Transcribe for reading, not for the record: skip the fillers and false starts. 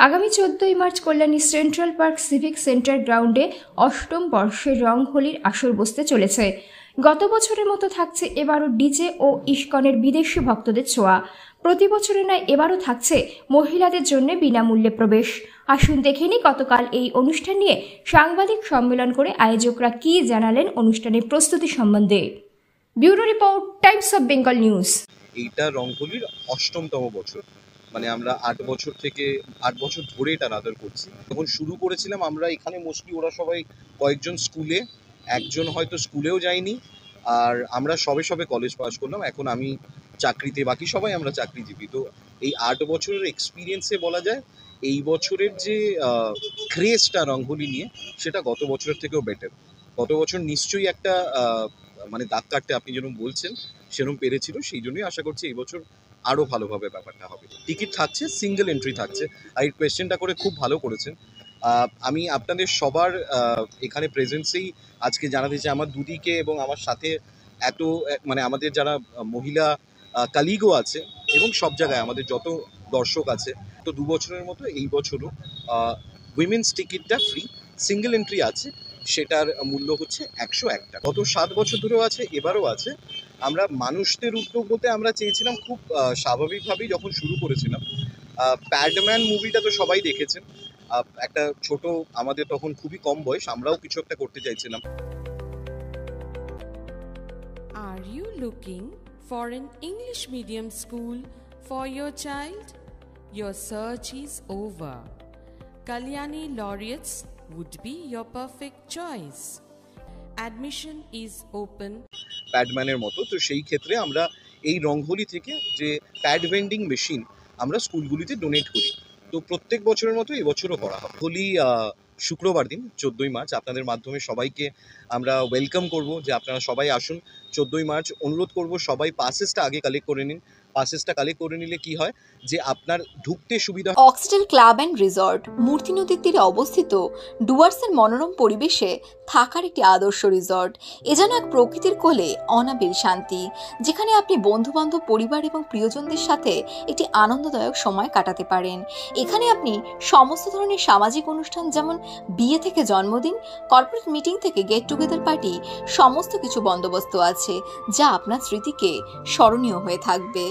আগামী 14ই March Kalyani central park civic centre গ্রাউন্ডে অষ্টম বর্ষের রং হোলির আসর বসতে চলেছে। গত বছরের মতো থাকছে এবারও ডিজে ও ইস্কনের বিদেশি ভক্তদের ছোঁয়া। প্রতি বছরের নয় এবারও থাকছে মহিলাদের জন্য বিনামূল্যে প্রবেশ। আসুন দেখে নিই গতকাল এই অনুষ্ঠান নিয়ে সাংবাদিক সম্মেলন করে আয়োজকরা কি জানালেন অনুষ্ঠানের প্রস্তুতি সম্বন্ধে। Bureau report, Times of Bengal news. এইটা রংহোলির অষ্টমতম বছর, মানে আমরা 8 বছর ধরে এটা রাদার করছি। যখন শুরু করেছিলাম আমরা এখানে মোস্টলি ওরা সবাই কয়েকজন স্কুলে, একজন হয়তো স্কুলেও যায়নি, আর আমরা সবে কলেজ পাস করলাম। এখন আমি চাকরিতে, বাকি সবাই আমরা চাকরিজীবী। তো এই 8 বছরের এক্সপিরিয়েন্সে বলা যায় এই বছরের যে ক্রেজটা রংহোলি নিয়ে, সেটা গত বছরের থেকেও বেটার। গত বছর নিশ্চয়ই একটা মানে দাগ কাটতে আপনি যেরকম বলছেন সেরকম পেরেছিল, সেই জন্যই আশা করছি এই বছর আরও ভালোভাবে ব্যাপারটা হবে। টিকিট থাকছে, সিঙ্গেল এন্ট্রি থাকছে। আর এই কোয়েশ্চেনটা করে খুব ভালো করেছেন। আমি আপনাদের সবার এখানে প্রেজেন্সেই আজকে জানাতে চাই, আমার দুদিকে এবং আমার সাথে এত মানে আমাদের যারা মহিলা কালিগও আছে এবং সব জায়গায় আমাদের যত দর্শক আছে, তো 2 বছরের মতো এই বছরও উইমেন্স টিকিটটা ফ্রি, সিঙ্গেল এন্ট্রি আছে, সেটার মূল্য হচ্ছে 101 টাকা। গত 7 বছর ধরেও আছে, এবারও আছে। আমরা মানুষদের উদ্যোগ বলতে আমরা চেয়েছিলাম খুব স্বাভাবিকভাবেই যখন শুরু করেছিলাম। প্যাডম্যান মুভিটা তো সবাই দেখেছেন। একটা ছোট, আমাদের তখন খুবই কম বয়স, আমরাও কিছু একটা করতে চাইছিলাম। Are you looking for an English medium school for your child? Your search is over. Kalyani Laureates would be your perfect choice. Admission is open. প্যাডম্যানের মতো, তো সেই ক্ষেত্রে আমরা এই রংহোলি থেকে যে প্যাড ভেন্ডিং মেশিন আমরা স্কুলগুলিতে ডোনেট করি, তো প্রত্যেক বছরের মতো এবছরও করা হবে। হোলি শুক্রবার দিন 14ই মার্চ আপনাদের মাধ্যমে সবাইকে আমরা ওয়েলকাম করব যে আপনারা সবাই আসুন 14ই মার্চ। অনুরোধ করব সবাই পাসেসটা আগে কালেক্ট করে নিন। পাসেসটা কালেক্ট করে নিলে কি হয় যে আপনার ঢুকতে সুবিধা। অক্সটেল ক্লাব অ্যান্ড রিসর্ট মূর্তি নদীর তীরে অবস্থিত ডুয়ার্সের মনোরম পরিবেশে থাকার একটি আদর্শ রিসর্ট। এ যেন এক প্রকৃতির কোলে অনাবিল শান্তি, যেখানে আপনি বন্ধুবান্ধব, পরিবার এবং প্রিয়জনদের সাথে একটি আনন্দদায়ক সময় কাটাতে পারেন। এখানে আপনি সমস্ত ধরনের সামাজিক অনুষ্ঠান, যেমন বিয়ে থেকে জন্মদিন, কর্পোরেট মিটিং থেকে গেট টুগেদার পার্টি, সমস্ত কিছু বন্দোবস্ত আছে, যা আপনার স্মৃতিকে স্মরণীয় হয়ে থাকবে।